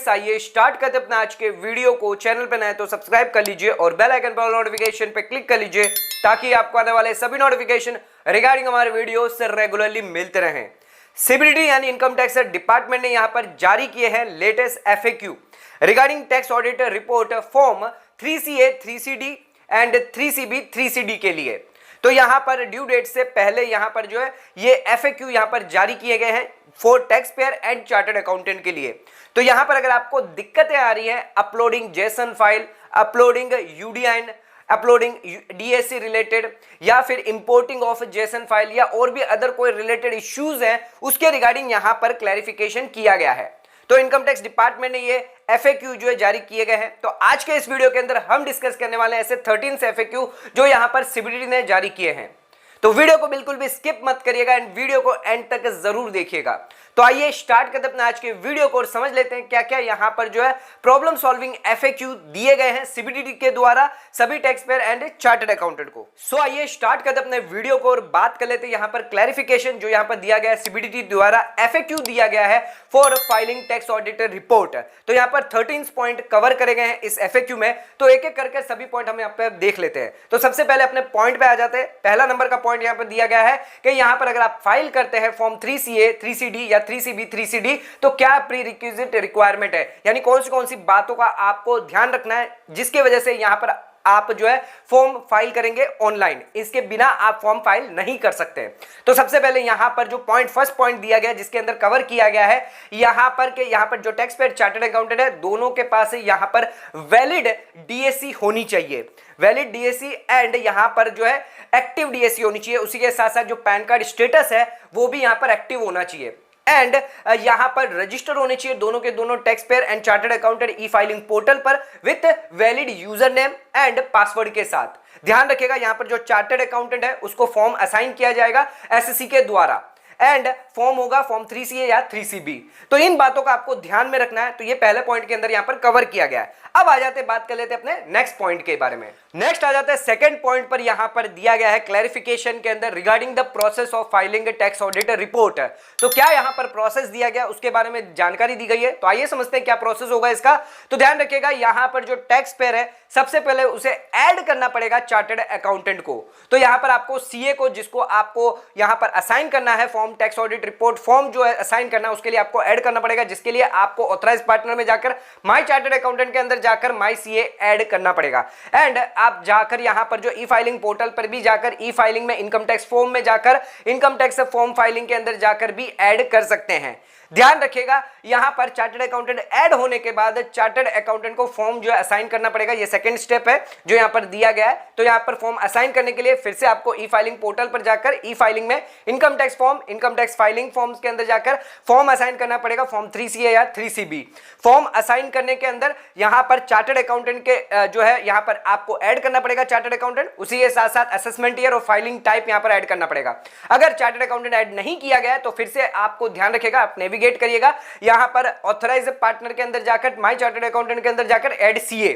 Guys, आइए start करते अपना आज के वीडियो को। चैनल पे नए तो सब्सक्राइब कर लीजिए और बेल आइकन पर नोटिफिकेशन पे क्लिक कर लीजिए ताकि आपको आने वाले सभी नोटिफिकेशन रिगार्डिंग हमारे वीडियो से रेगुलरली मिलते रहें। सीबीडीटी यानी इनकम टैक्स डिपार्टमेंट ने यहां पर जारी किए हैं latest FAQ regarding tax auditor report form 3CA 3CD and 3CB 3CD के लिए। तो यहां पर ड्यू डेट से पहले यहां पर जो है ये एफएक्यू यहां पर जारी किए गए हैं for tax payer and chartered accountant के लिए। तो यहां पर अगर आपको दिक्कतें आ रही हैं uploading JSON file, uploading UDIN, uploading DSC related या फिर इंपोर्टिंग ऑफ जेसन फाइल या और भी अदर कोई रिलेटेड इश्यूज हैं, उसके रिगार्डिंग यहां पर क्लैरिफिकेशन किया गया है। तो इनकम टैक्स डिपार्टमेंट ने ये एफएक्यू जो है जारी किए गए हैं। तो आज के इस वीडियो के अंदर हम डिस्कस करने वाले हैं ऐसे 13 एफएक्यू जो यहां पर सीबीडीटी ने जारी किए हैं। तो वीडियो को बिल्कुल भी स्किप मत करिएगा एंड वीडियो को एंड तक जरूर देखिएगा। तो आइए स्टार्ट करते अपने आज के वीडियो को और समझ लेते हैं क्या क्या यहां पर जो है प्रॉब्लम सॉल्विंग एफएक्यू दिए गए हैं सीबीडीटी के द्वारा सभी tax payer and chartered accountant को। सो आइए स्टार्ट करते अपने वीडियो को और बात कर लेते हैं यहां पर क्लैरिफिकेशन जो यहां पर दिया गया है सीबीडीटी द्वारा एफएक्यू दिया गया है for filing tax auditor report. तो यहां पर 13 पॉइंट कवर करे गए हैं इस एफएक्यू में। तो एक एक करके सभी पॉइंट हम यहां पर देख लेते हैं। तो सबसे पहले अपने पॉइंट पे आ जाते हैं। पहला नंबर का पॉइंट यहां पर दिया गया है कि यहां पर अगर आप फाइल करते हैं फॉर्म 3CA 3CD या 3CB 3CD तो क्या प्री रिक्विजिट रिक्वायरमेंट है, यानी कौन सी बातों का आपको ध्यान रखना है जिसके वजह से यहां पर आप जो है फॉर्म फाइल करेंगे ऑनलाइन, इसके बिना आप फॉर्म फाइल नहीं कर सकते। तो सबसे पहले यहां पर जो फर्स्ट पॉइंट दिया गया जिसके अंदर कवर किया गया है यहां पर जो टैक्स पेयर चार्टर्ड अकाउंटेंट है दोनों के पास यहां पर वैलिड डीएससी होनी चाहिए, वैलिड डीएससी एंड यहां पर जो है एक्टिव डीएससी होनी चाहिए। उसी के साथ साथ जो पैन कार्ड स्टेटस है वो भी यहां पर एक्टिव होना चाहिए एंड यहां पर रजिस्टर होने चाहिए दोनों के दोनों tax payer and chartered accountant e filing portal पर with valid user name and password के साथ। ध्यान रखिएगा यहां पर जो चार्टर्ड अकाउंटेंट है उसको फॉर्म असाइन किया जाएगा एसएससी के द्वारा एंड फॉर्म होगा फॉर्म 3CA या 3CB। तो इन बातों का आपको ध्यान में रखना है। तो ये पहले पॉइंट के अंदर यहां पर कवर किया गया है। अब आ जाते बात कर लेते हैं अपने नेक्स्ट पॉइंट के बारे में। नेक्स्ट आ जाते हैं सेकंड पॉइंट पर। यहां पर दिया गया है क्लैरिफिकेशन के अंदर regarding the process of filing tax auditor report. तो क्या यहां पर प्रोसेस दिया गया उसके बारे में जानकारी दी गई है। तो आइए समझते हैं क्या प्रोसेस होगा इसका। तो ध्यान रखिएगा यहां पर जो टैक्स पेयर है सबसे पहले उसे ऐड करना पड़ेगा चार्टर्ड अकाउंटेंट को। तो यहां पर आपको सीए को जिसको आपको यहां पर असाइन करना है form tax audit report form जो है असाइन करना है उसके लिए आपको ऐड करना पड़ेगा, जिसके लिए आपको ऑथराइज पार्टनर में जाकर माई चार्टर्ड अकाउंटेंट के अंदर जाकर माई सीए ऐड करना पड़ेगा एंड आप जाकर यहां पर जो ई फाइलिंग पोर्टल पर भी जाकर ई फाइलिंग में इनकम टैक्स फॉर्म में जाकर इनकम टैक्स फॉर्म फाइलिंग के अंदर जाकर भी ऐड कर सकते हैं। ध्यान रखिएगा यहां पर चार्टर्ड अकाउंटेंट ऐड होने के बाद चार्टर्ड अकाउंटेंट को फॉर्म जो है असाइन करना पड़ेगा। ये सेकंड स्टेप है जो यहां पर दिया गया है। तो यहां पर फॉर्म असाइन करने के लिए फिर से आपको ई फाइलिंग पोर्टल पर जाकर ई फाइलिंग में income tax form income tax filing forms के अंदर जाकर फॉर्म असाइन करना पड़ेगा फॉर्म 3CA या 3CB। फॉर्म असाइन करने के अंदर यहां पर चार्टर्ड अकाउंटेंट के जो है यहां पर आपको ऐड करना पड़ेगा चार्टर्ड अकाउंटेंट। उसी के साथ साथ असेसमेंट ईयर और फाइलिंग टाइप यहां पर ऐड करना पड़ेगा। अगर चार्टर्ड अकाउंटेंट ऐड नहीं किया गया तो फिर से आपको ध्यान रखिएगा आप नेविगेट करिएगा यहां पर ऑथराइज पार्टनर के अंदर जाकर माई चार्टर्ड अकाउंटेंट के अंदर जाकर ऐड सीए।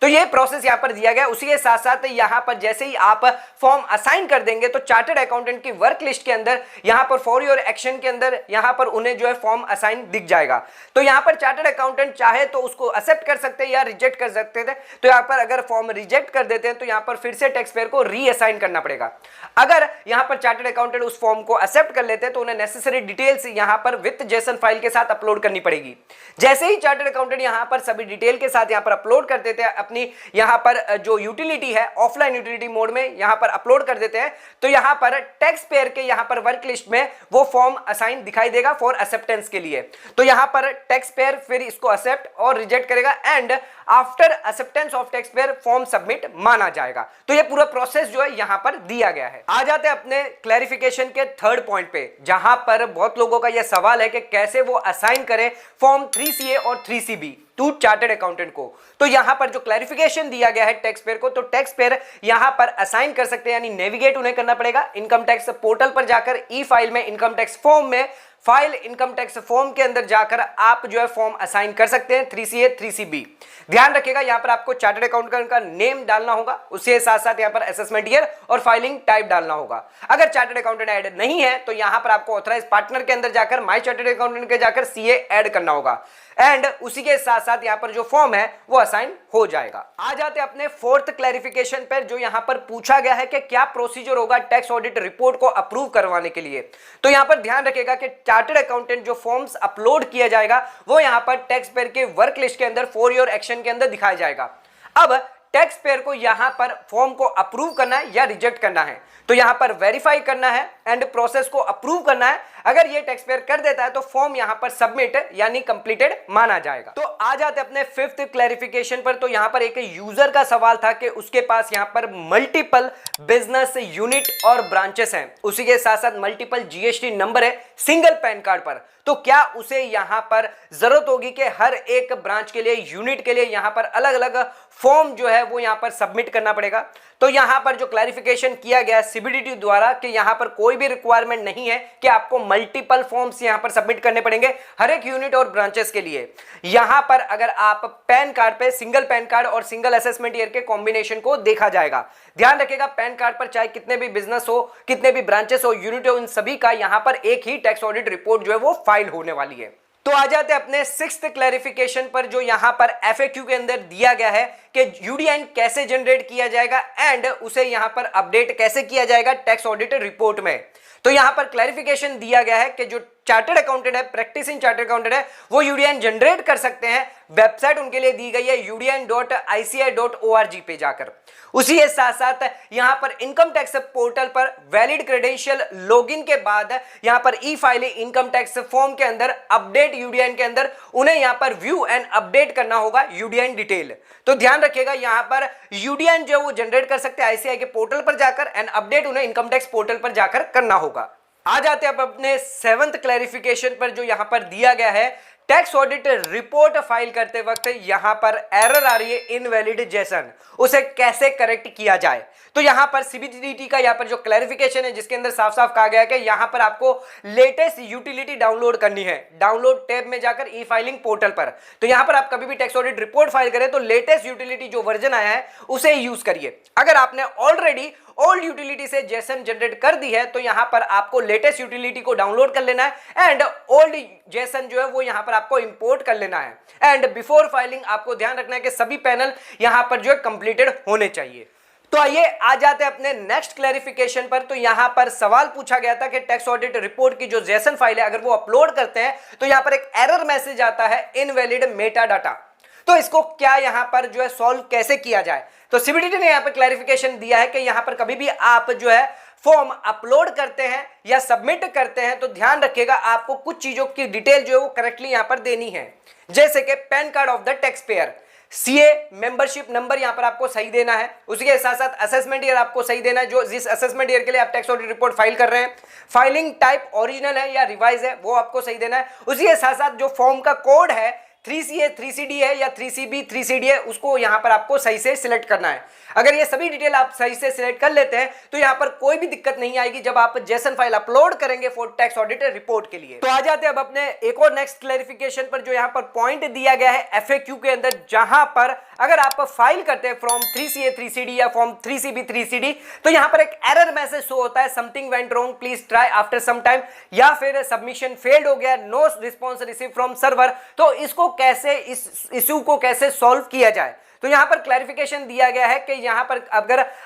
तो ये प्रोसेस यहां पर दिया गया। उसी के साथ साथ यहां पर जैसे ही आप फॉर्म असाइन कर देंगे तो चार्टर्ड अकाउंटेंट की वर्क लिस्ट के अंदर यहां पर फॉर योर एक्शन के अंदर यहां पर उन्हें जो है फॉर्म असाइन दिख जाएगा। तो यहां पर चार्टर्ड अकाउंटेंट चाहे तो उसको एक्सेप्ट कर सकते हैं या रिजेक्ट कर सकते थे। तो यहां पर अगर फॉर्म रिजेक्ट कर देते हैं तो यहां पर फिर से टैक्स पेयर को रीअसाइन करना पड़ेगा। अगर यहां पर चार्टर्ड अकाउंटेंट उस फॉर्म को एक्सेप्ट कर लेते हैं तो उन्हें नेसेसरी डिटेल्स यहां पर विथ जेसन फाइल के साथ अपलोड करनी पड़ेगी। जैसे ही चार्टर्ड अकाउंटेंट यहां पर सभी डिटेल के साथ यहां पर अपलोड कर देते हैं अपनी यहां पर जो यूटिलिटी है ऑफलाइन यूटिलिटी मोड में यहां पर अपलोड कर देते हैं तो यहां पर टैक्स पेयर के यहां पर वर्क लिस्ट में वो फॉर्म असाइन दिखाई देगा फॉर एक्सेप्टेंस के लिए। तो यहां पर टैक्स पेयर फिर इसको एक्सेप्ट और रिजेक्ट करेगा and after acceptance of tax payer form submit माना जाएगा। तो ये पूरा प्रोसेस जो है यहां पर दिया गया है। आ जाते हैं अपने क्लैरिफिकेशन के थर्ड पॉइंट पे जहां पर बहुत लोगों का यह सवाल है कि कैसे वो असाइन करें फॉर्म 3CA और 3CB टू चार्टर्ड अकाउंटेंट को। तो यहां पर जो क्लैरिफिकेशन दिया गया है टैक्स पेयर को तो टैक्स पेयर यहां पर असाइन कर सकते हैं यानी नेविगेट उन्हें करना पड़ेगा इनकम टैक्स पोर्टल पर जाकर ई फाइल में इनकम टैक्स फॉर्म में फाइल इनकम टैक्स फॉर्म के अंदर जाकर आप जो है फॉर्म असाइन कर सकते हैं 3CA 3CB। ध्यान रखिएगा यहां पर आपको चार्टर्ड अकाउंटेंट का नेम डालना होगा, उसके साथ साथ यहां पर असेसमेंट ईयर और फाइलिंग टाइप डालना होगा। अगर चार्टर्ड अकाउंटेंट ऐड नहीं है तो यहां पर आपको ऑथराइज पार्टनर के अंदर जाकर माय चार्टर्ड अकाउंटेंट के जाकर CA ऐड करना होगा एंड उसी के साथ साथ यहां पर जो फॉर्म है वो असाइन हो जाएगा। आ जाते अपने फोर्थ क्लैरिफिकेशन पर, जो यहां पर पूछा गया है कि क्या प्रोसीजर होगा टैक्स ऑडिट रिपोर्ट को अप्रूव करवाने के लिए। तो यहां पर ध्यान रखिएगा कि चार्टर्ड अकाउंटेंट जो फॉर्म्स अपलोड किया जाएगा वो यहां पर टैक्स पेयर के वर्क लिस्ट के अंदर फॉर योर एक्शन के अंदर दिखाया जाएगा। अब टैक्स पेयर को यहां पर फॉर्म को अप्रूव करना है या रिजेक्ट करना है, तो यहां पर वेरीफाई करना है एंड प्रोसेस को अप्रूव करना है। अगर ये टैक्स पेयर कर देता है तो फॉर्म यहां पर सबमिट यानी कंप्लीटेड माना जाएगा। तो आ जाते अपने फिफ्थ क्लैरिफिकेशन पर। तो यहां पर एक यूजर का सवाल था कि उसके पास यहां पर मल्टीपल बिजनेस यूनिट और ब्रांचेस हैं, उसी के साथ साथ मल्टीपल GST नंबर है सिंगल पैन कार्ड पर, तो क्या उसे यहां पर जरूरत होगी कि हर एक ब्रांच के लिए यूनिट के लिए यहां पर अलग अलग फॉर्म जो है वो यहां पर सबमिट करना पड़ेगा। तो यहां पर जो क्लैरिफिकेशन किया गया CBDT द्वारा कि यहां पर कोई भी रिक्वायरमेंट नहीं है कि आपको मल्टीपल फॉर्म्स यहां पर सबमिट करने पड़ेंगे हर एक यूनिट और ब्रांचेस के लिए। यहां पर अगर आप पैन कार्ड पे सिंगल पैन कार्ड और सिंगल असेसमेंट ईयर के कॉम्बिनेशन को देखा जाएगा। ध्यान रखिएगा पैन कार्ड पर चाहे कितने भी बिजनेस हो, कितने भी ब्रांचेस हो, यूनिट हो, इन सभी का यहां पर एक ही टैक्स ऑडिट रिपोर्ट जो है वो फाइल होने वाली है। तो आ जाते हैं अपने सिक्स्थ क्लैरिफिकेशन पर, जो यहां पर FAQ के अंदर दिया गया है कि UDN कैसे जनरेट किया जाएगा एंड उसे यहां पर अपडेट कैसे किया जाएगा टैक्स ऑडिट रिपोर्ट में। तो यहां पर क्लैरिफिकेशन दिया गया है कि जो चार्टर्ड अकाउंटेंट है, प्रैक्टिसिंग चार्टर्ड अकाउंटेंट है, वो UDN जनरेट कर सकते हैं। वेबसाइट उनके लिए दी गई है udn.ici.org पे जाकर। उसी के साथ साथ यहां पर इनकम टैक्स पोर्टल पर वैलिड क्रेडेंशियल लॉगिन के बाद यहां पर ई फाइलिंग इनकम टैक्स फॉर्म के अंदर अपडेट UDN के अंदर उन्हें यहां पर व्यू एंड अपडेट करना होगा UDN डिटेल। तो ध्यान रखिएगा यहां पर UDN जो वो जनरेट कर सकते हैं ICI के पोर्टल पर जाकर एंड अपडेट उन्हें इनकम टैक्स पोर्टल पर जाकर करना होगा। आ जाते हैं अब अपने सेवंथ क्लैरिफिकेशन पर, जो यहां पर दिया गया है टैक्स ऑडिट रिपोर्ट फाइल करते वक्त यहां पर एरर आ रही है इनवैलिड जेसन, उसे कैसे करेक्ट किया जाए। तो यहां पर CBDT का यहां पर जो क्लैरिफिकेशन है जिसके अंदर साफ साफ कहा गया है कि यहां पर आपको लेटेस्ट यूटिलिटी डाउनलोड करनी है, डाउनलोड टैब में जाकर ई फाइलिंग पोर्टल पर। तो यहां पर आप कभी भी टैक्स ऑडिट रिपोर्ट फाइल करें तो लेटेस्ट यूटिलिटी जो वर्जन आया है उसे यूज करिए। अगर आपने ऑलरेडी ओल्ड यूटिलिटी से जेसन जनरेट कर दी है तो यहां पर आपको लेटेस्ट यूटिलिटी को डाउनलोड कर लेना है एंड ओल्ड जेसन जो है वो यहां पर आपको इंपोर्ट कर लेना है एंड बिफोर फाइलिंग आपको ध्यान रखना है कि सभी पैनल यहां पर जो है कंप्लीटेड होने चाहिए। तो आइए आ जाते हैं अपने नेक्स्ट क्लैरिफिकेशन पर। तो यहां पर सवाल पूछा गया था कि टैक्स ऑडिट रिपोर्ट की जो जेसन फाइल है अगर वो अपलोड करते हैं तो यहां पर एक एरर मैसेज आता है इनवैलिड मेटा डाटा। तो इसको क्या यहां पर जो है सॉल्व कैसे किया जाए। तो CBDT ने यहां पर क्लैरिफिकेशन दिया है कि यहां पर कभी भी आप जो है फॉर्म अपलोड करते हैं या सबमिट करते हैं तो ध्यान रखिएगा आपको कुछ चीजों की डिटेल जो है वो करेक्टली यहां पर देनी है, जैसे कि pan card of the tax payer, CA membership number यहां पर आपको सही देना है, उसी के साथ साथ असेसमेंट ईयर आपको सही देना है, जो जिस असेसमेंट ईयर के लिए आप टैक्स ऑडिट रिपोर्ट फाइल कर रहे हैं, फाइलिंग टाइप ओरिजिनल है या रिवाइज है वो आपको सही देना है। उसी के साथ साथ जो फॉर्म का कोड है 3CA 3CD है या 3CB 3CD है उसको यहां पर आपको सही से सिलेक्ट करना है। अगर ये सभी डिटेल आप सही से सिलेक्ट कर लेते हैं तो यहां पर कोई भी दिक्कत नहीं आएगी जब आप जेसन फाइल अपलोड करेंगे फॉर टैक्स ऑडिट रिपोर्ट के लिए। तो आ जाते हैं अब अपने एक और नेक्स्ट क्लैरिफिकेशन पर, जो यहां पर पॉइंट दिया गया है FAQ के अंदर, जहां पर अगर आप फाइल करते हैं फ्रॉम 3CA 3CD या फॉर्म 3CB 3CD तो यहां पर एक एरर मैसेज शो होता है something went wrong please try after some time, या फिर सबमिशन फेल्ड हो गया, no response receive from server. तो इसको कैसे, इस इशू को कैसे सॉल्व किया जाए। तो यहां पर क्लैरिफिकेशन दिया गया है कि यहां पर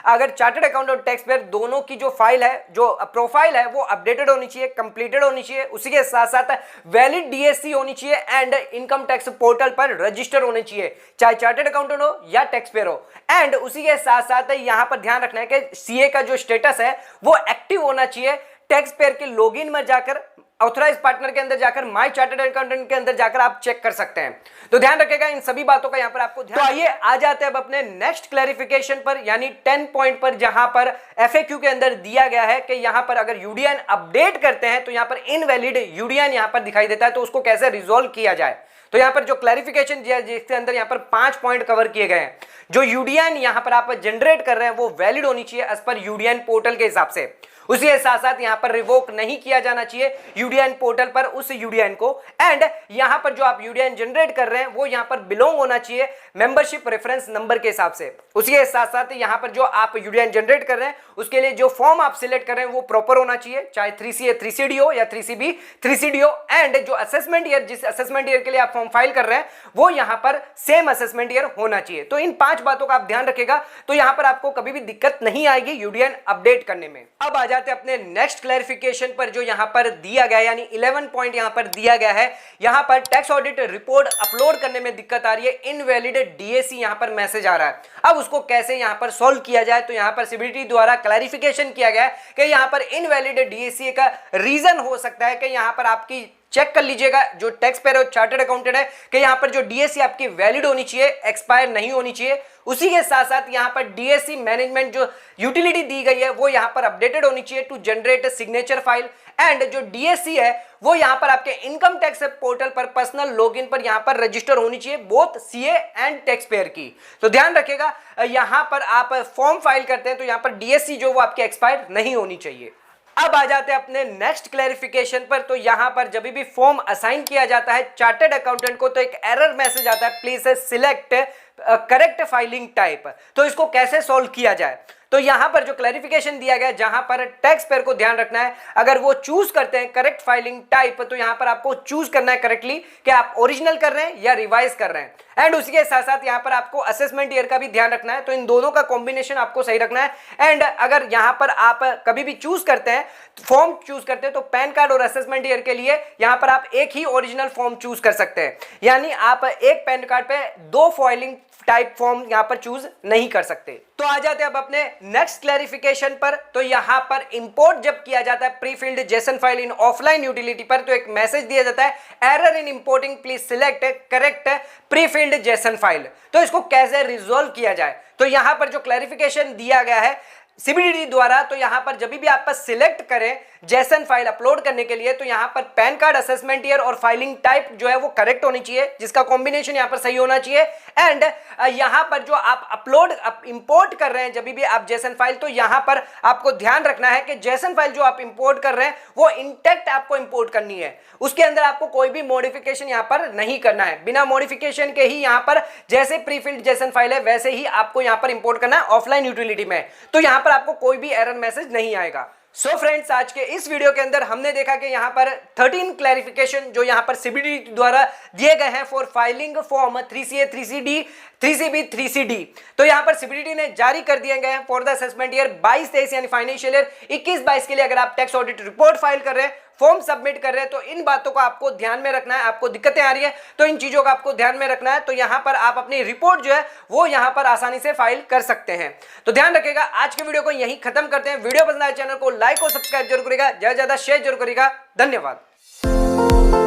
अगर चार्टर्ड अकाउंट और टैक्स पेयर दोनों की जो फाइल है, जो प्रोफाइल है वो अपडेटेड होनी चाहिए, कंप्लीटेड होनी चाहिए, उसी के साथ साथ वैलिड DSC होनी चाहिए एंड इनकम टैक्स पोर्टल पर रजिस्टर होने चाहिए, चाहे चार्टर्ड अकाउंटेंट हो या टैक्स पेयर हो। एंड उसी के साथ साथ यहां पर ध्यान रखना है कि CA का जो स्टेटस है वो एक्टिव होना चाहिए। टैक्स पेयर के लॉगिन में जाकर ऑथराइज पार्टनर के अंदर जाकर माय चार्टर्ड अकाउंटेंट के अंदर जाकर आप चेक कर सकते हैं। तो ध्यान रखिएगा इन सभी बातों का यहां पर आपको ध्यान। तो आइए आ जाते हैं अब अपने नेक्स्ट क्लैरिफिकेशन पर, यानी 10 पॉइंट पर, जहां पर FAQ के अंदर दिया गया है कि यहां पर अगर UDN अपडेट करते हैं तो यहां पर इनवैलिड UDN यहां पर दिखाई देता है, तो उसको कैसे रिजॉल्व किया जाए। तो यहां पर जो क्लैरिफिकेशन दिया जिसके अंदर यहां पर 5 पॉइंट कवर किए गए हैं। जो यूडीएन यहां पर आप जनरेट कर रहे हैं वो वैलिड होनी चाहिए एज पर यूडीएन पोर्टल के हिसाब से। उसी के साथ साथ यहां पर रिवोक नहीं किया जाना चाहिए यूडीएन पोर्टल पर उस यूडीएन को। एंड यहां पर जो आप यूडीएन जनरेट कर रहे हैं वो यहां पर बिलोंग होना चाहिए मेंबरशिप रेफरेंस नंबर के हिसाब से। उसी के साथ साथ यहां पर जो आप यूडीएन जनरेट कर रहे हैं उसके लिए जो फॉर्म आप सिलेक्ट कर रहे हैं वो प्रॉपर होना चाहिए, चाहे 3CA 3CD हो या 3CB 3CD हो। एंड जो असेसमेंट ईयर, जिस असेसमेंट ईयर के लिए आप फॉर्म फाइल कर रहे हैं वो यहां पर सेम असेसमेंट ईयर होना चाहिए। तो इन 5 बातों का आप ध्यान रखिएगा, तो यहां पर आपको कभी भी दिक्कत नहीं आएगी यूडीएन अपडेट करने में। अब आ जाते हैं अपने नेक्स्ट क्लैरिफिकेशन पर जो यहां पर दिया गया है, यानी 11 पॉइंट यहां पर दिया गया है। यहां पर टैक्स ऑडिट रिपोर्ट अपलोड करने में दिक्कत आ रही है, इनवैलिड डीएसी यहां पर मैसेज आ रहा है। अब उसको कैसे यहां पर सॉल्व किया जाए, तो यहां पर सीबीडीटी द्वारा क्लैरिफिकेशन किया गया है कि यहां पर इनवैलिड डीएसी का रीजन हो सकता है कि यहां पर आपकी चेक कर लीजिएगा जो टैक्स पेयर और चार्टर्ड अकाउंटेंट है कि यहां पर जो डीएसी आपकी वैलिड होनी चाहिए, एक्सपायर नहीं होनी चाहिए। उसी के साथ साथ यहां पर डीएसी मैनेजमेंट जो यूटिलिटी दी गई है वो यहां पर अपडेटेड होनी चाहिए to generate signature file. And जो डीएसी है वो यहां पर आपके इनकम टैक्स पोर्टल पर पर्सनल लॉगिन पर यहां पर रजिस्टर होनी चाहिए both CA and taxpayer की। तो ध्यान रखिएगा यहां पर आप फॉर्म फाइल करते हैं तो यहां पर डीएसी जो वो आपकी एक्सपायर नहीं होनी चाहिए। अब आ जाते हैं अपने नेक्स्ट क्लैरिफिकेशन पर। तो यहां पर जब भी फॉर्म असाइन किया जाता है चार्टर्ड अकाउंटेंट को तो एक एरर मैसेज आता है, please select correct filing type. तो इसको कैसे सॉल्व किया जाए, तो यहां पर जो क्लैरिफिकेशन दिया गया जहां पर टैक्स पेयर को ध्यान रखना है, अगर वो चूज करते हैं करेक्ट फाइलिंग टाइप तो यहां पर आपको चूज करना है करेक्टली कि आप ओरिजिनल कर रहे हैं या रिवाइज कर रहे हैं। एंड उसी के साथ साथ यहां पर आपको असेसमेंट ईयर का भी ध्यान रखना है, तो इन दोनों का कॉम्बिनेशन आपको सही रखना है। एंड अगर यहां पर आप कभी भी चूज करते हैं फॉर्म चूज करते हैं तो पैन कार्ड और असेसमेंट ईयर के लिए यहां पर आप एक ही ओरिजिनल फॉर्म चूज कर सकते हैं, यानी आप एक पैन कार्ड पे 2 फाइलिंग टाइप फॉर्म यहां पर चूज नहीं कर सकते। तो आ जाते हैं अब अपने नेक्स्ट क्लैरिफिकेशन पर। तो यहां पर इंपोर्ट जब किया जाता है pre filled JSON file in offline utility पर तो एक मैसेज दिया जाता है error in importing please select correct pre filled JSON file. तो इसको कैसे रिजॉल्व किया जाए, तो यहां पर जो क्लैरिफिकेशन दिया गया है सीबीडीटी द्वारा, तो यहां पर जब भी आप सिलेक्ट करें जेसन फाइल अपलोड करने के लिए तो यहां पर पैन कार्ड असेसमेंट ईयर और फाइलिंग टाइप जो है वो करेक्ट होनी चाहिए, जिसका कॉम्बिनेशन यहां पर सही होना चाहिए। एंड यहां पर जो आप अपलोड इंपोर्ट कर रहे हैं जब भी आप जेसन फाइल, तो यहां पर आपको ध्यान रखना है कि जेसन फाइल जो आप इंपोर्ट कर रहे हैं वो इंटैक्ट आपको इंपोर्ट करनी है, उसके अंदर आपको कोई भी मॉडिफिकेशन यहां पर नहीं करना है। बिना मॉडिफिकेशन के ही यहां पर जैसे प्री फिल्ड जेसन फाइल है वैसे ही आपको यहां पर इंपोर्ट करना है ऑफलाइन यूटिलिटी में, तो यहां पर आपको कोई भी एरर मैसेज नहीं आएगा। सो फ्रेंड्स, आज के इस वीडियो के अंदर हमने देखा कि यहाँ पर 13 क्लैरिफिकेशन जो यहाँ पर सीबीडीटी द्वारा दिए गए हैं for filing form 3CA 3CD 3CB 3CD। तो यहाँ पर सीबीडीटी ने जारी कर दिए गए हैं फॉर द असेसमेंट ईयर 22-23 यानी फाइनेंशियल ईयर 21-22 के लिए अगर आप टैक्स ऑडिट रिपोर्ट फाइल कर रहे हैं, फॉर्म सबमिट कर रहे हैं, तो इन बातों को आपको ध्यान में रखना है। आपको दिक्कतें आ रही है तो इन चीजों का आपको ध्यान में रखना है, तो यहाँ पर आप अपनी रिपोर्ट जो है वो यहाँ पर आसानी से फाइल कर सकते हैं। तो ध्यान रखिएगा, आज के वीडियो को यहीं खत्म करते हैं। वीडियो पसंद आए चैनल को लाइक और सब्सक्राइब जरूर करेगा, ज्यादा से ज्यादा शेयर जरूर करेगा। धन्यवाद।